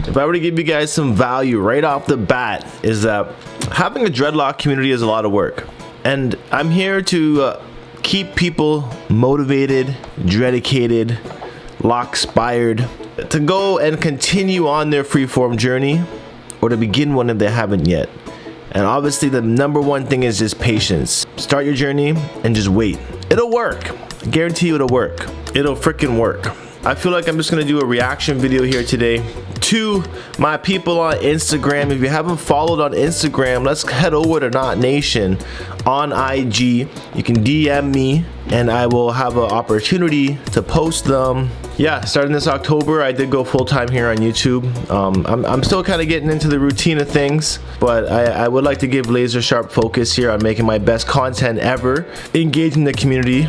if I were to give you guys some value right off the bat, is that having a dreadlock community is a lot of work. And I'm here to keep people motivated, dedicated, lock-spired, to go and continue on their freeform journey, or to begin one if they haven't yet. And obviously the number one thing is just patience. Start your journey and just wait. It'll work. I guarantee you it'll work. It'll freaking work. I feel like I'm just gonna do a reaction video here today to my people on Instagram. If you haven't followed on Instagram, let's head over to Knot Nation on IG. You can DM me and I will have an opportunity to post them. Yeah, starting this October, I did go full-time here on YouTube. I'm still kind of getting into the routine of things, but I would like to give laser sharp focus here on making my best content ever, engaging the community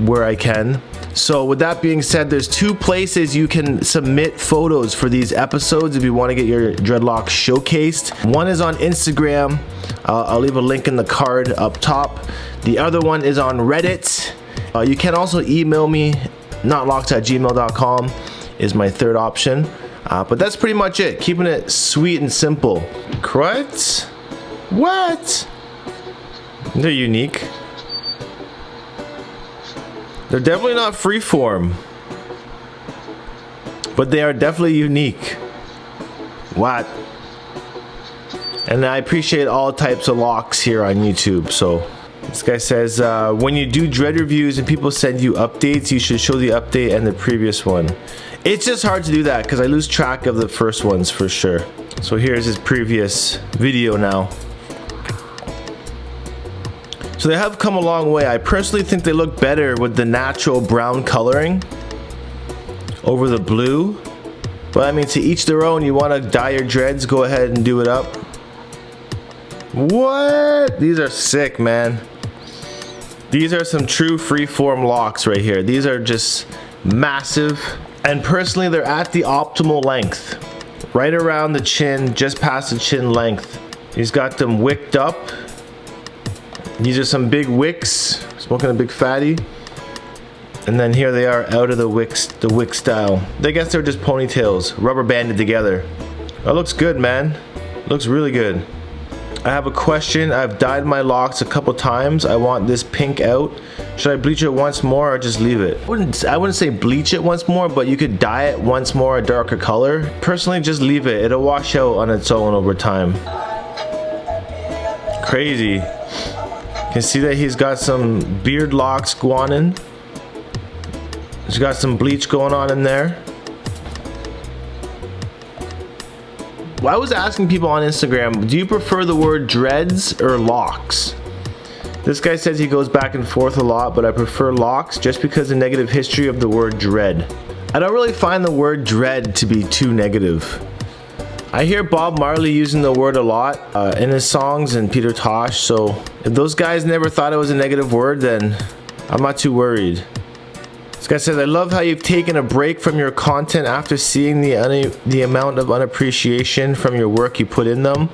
where I can. So with that being said, there's two places you can submit photos for these episodes if you want to get your dreadlocks showcased. One is on Instagram. I'll leave a link in the card up top. The other one is on Reddit. You can also email me. knotlocks@gmail.com is my third option. But that's pretty much it. Keeping it sweet and simple. What? What? They're unique. They're definitely not freeform, but they are definitely unique. What? And I appreciate all types of locks here on YouTube. So this guy says, when you do dread reviews and people send you updates, you should show the update and the previous one. It's just hard to do that because I lose track of the first ones for sure. So here's his previous video now. So they have come a long way. I personally think they look better with the natural brown coloring over the blue. But I mean, to each their own. You want to dye your dreads, go ahead and do it up. What? These are sick, man. These are some true freeform locks right here. These are just massive. And personally, they're at the optimal length. Right around the chin, just past the chin length. He's got them wicked up. These are some big wicks, smoking a big fatty. And then here they are out of the wick style. I guess they're just ponytails, rubber banded together. That looks good, man. Looks really good. I have a question. I've dyed my locks a couple times. I want this pink out. Should I bleach it once more or just leave it? I wouldn't say bleach it once more, but you could dye it once more a darker color. Personally, just leave it. It'll wash out on its own over time. Crazy. You can see that he's got some beard locks going on. He's got some bleach going on in there. Well, I was asking people on Instagram, do you prefer the word dreads or locks? This guy says he goes back and forth a lot, but I prefer locks just because of the negative history of the word dread. I don't really find the word dread to be too negative. I hear Bob Marley using the word a lot in his songs, and Peter Tosh, so if those guys never thought it was a negative word, then I'm not too worried. This guy says, I love how you've taken a break from your content after seeing the amount of unappreciation from your work you put in them.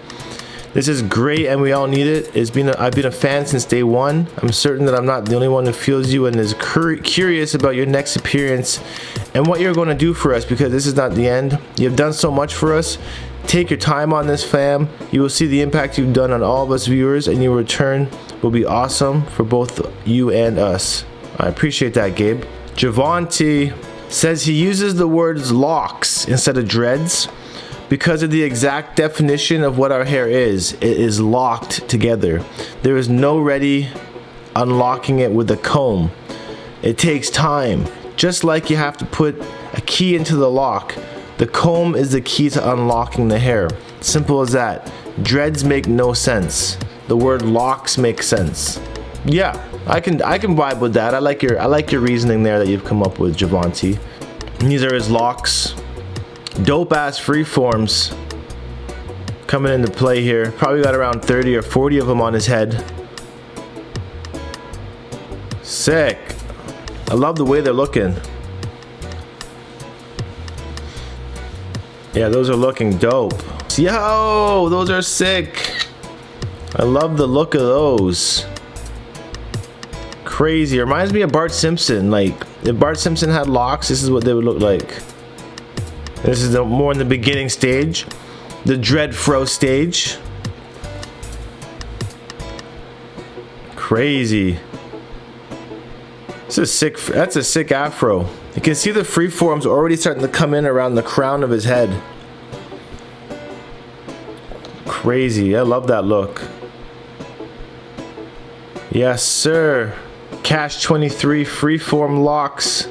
This is great and we all need it. I've been a fan since day one. I'm certain that I'm not the only one who feels you and is curious about your next appearance and what you're going to do for us, because this is not the end. You've done so much for us. Take your time on this, fam. You will see the impact you've done on all of us viewers, and your return will be awesome for both you and us. I appreciate that, Gabe. Javonte says he uses the words locks instead of dreads because of the exact definition of what our hair is. It is locked together. There is no ready unlocking it with a comb. It takes time. Just like you have to put a key into the lock, the comb is the key to unlocking the hair. Simple as that. Dreads make no sense. The word locks makes sense. Yeah, I can vibe with that. I like your reasoning there that you've come up with, Javonte. These are his locks. Dope ass freeforms coming into play here. Probably got around 30 or 40 of them on his head. Sick. I love the way they're looking. Yeah, those are looking dope. Yo, those are sick. I love the look of those. Crazy. It reminds me of Bart Simpson. Like, if Bart Simpson had locks, this is what they would look like. This is more in the beginning stage, the dread fro stage. Crazy. This is sick. That's a sick afro. You can see the freeforms already starting to come in around the crown of his head. Crazy. I love that look. Yes, sir. Cash 23 Freeform Locs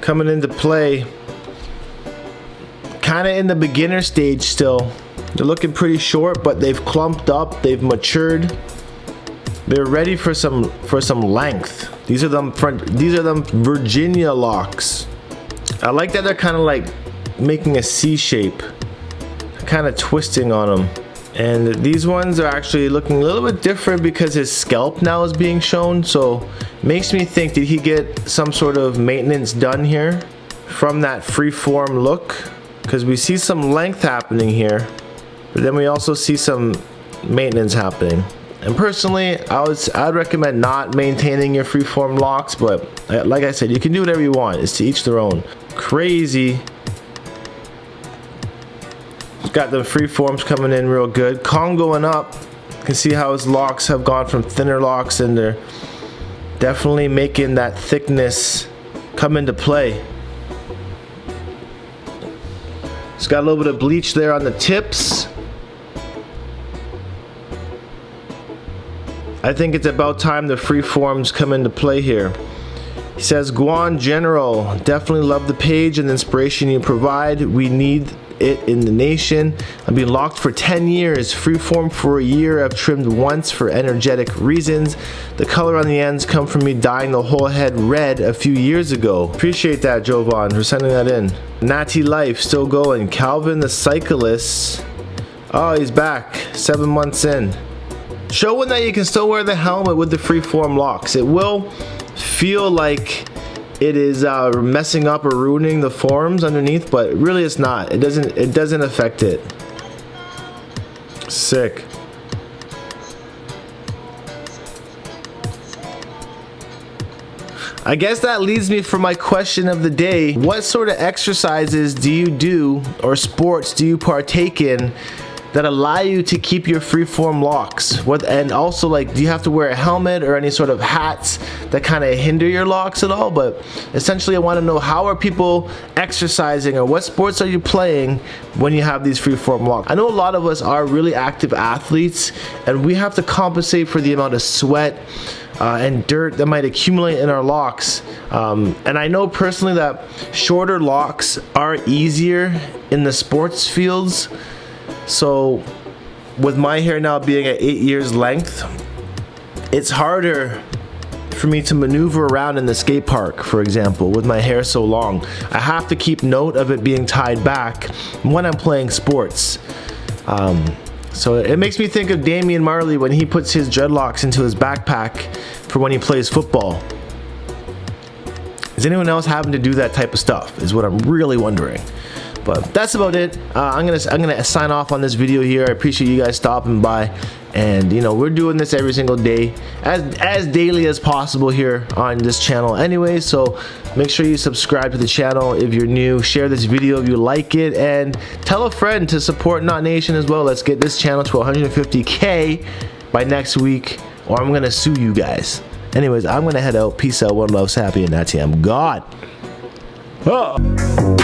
coming into play. Kind of in the beginner stage still. They're looking pretty short, but they've clumped up. They've matured. They're ready for some length. These are them Virginia locks. I like that they're kind of like making a C shape, kind of twisting on them. And these ones are actually looking a little bit different because his scalp now is being shown. So makes me think, did he get some sort of maintenance done here from that freeform look? Because we see some length happening here, but then we also see some maintenance happening. And personally, I'd recommend not maintaining your freeform locks, but like I said, you can do whatever you want. It's to each their own. Crazy. Got the freeforms coming in real good. Kong going up. You can see how his locks have gone from thinner locks, and they're definitely making that thickness come into play. It's got a little bit of bleach there on the tips. I think it's about time the freeforms come into play here. He says, Guan General, definitely love the page and the inspiration you provide. We need it in the nation. I've been locked for 10 years, freeform for a year. I've trimmed once for energetic reasons. The color on the ends come from me dyeing the whole head red a few years ago. Appreciate that, Jovan, for sending that in. Natty Life, still going. Calvin the Cyclist. Oh, he's back, 7 months in. Showing that you can still wear the helmet with the freeform locks. It will feel like it is messing up or ruining the forms underneath, but really it's not. It doesn't affect it. Sick. I guess that leads me for my question of the day. What sort of exercises do you do or sports do you partake in that allow you to keep your freeform locks? And also, like, do you have to wear a helmet or any sort of hats that kind of hinder your locks at all? But essentially, I want to know, how are people exercising, or what sports are you playing when you have these freeform locks? I know a lot of us are really active athletes, and we have to compensate for the amount of sweat and dirt that might accumulate in our locks. And I know personally that shorter locks are easier in the sports fields. So with my hair now being at 8 years length, it's harder for me to maneuver around in the skate park, for example, with my hair so long. I have to keep note of it being tied back when I'm playing sports. So it makes me think of Damian Marley when he puts his dreadlocks into his backpack for when he plays football. Is anyone else having to do that type of stuff, is what I'm really wondering. But that's about it. I'm gonna sign off on this video here. I appreciate you guys stopping by, and you know, we're doing this every single day, as daily as possible here on this channel anyway. So make sure you subscribe to the channel if you're new, share this video if you like it, and tell a friend to support Knot Nation as well. Let's get this channel to 150K by next week, or I'm gonna sue you guys. Anyways, I'm gonna head out. Peace out, one love's happy, and that's it. I'm God. Oh.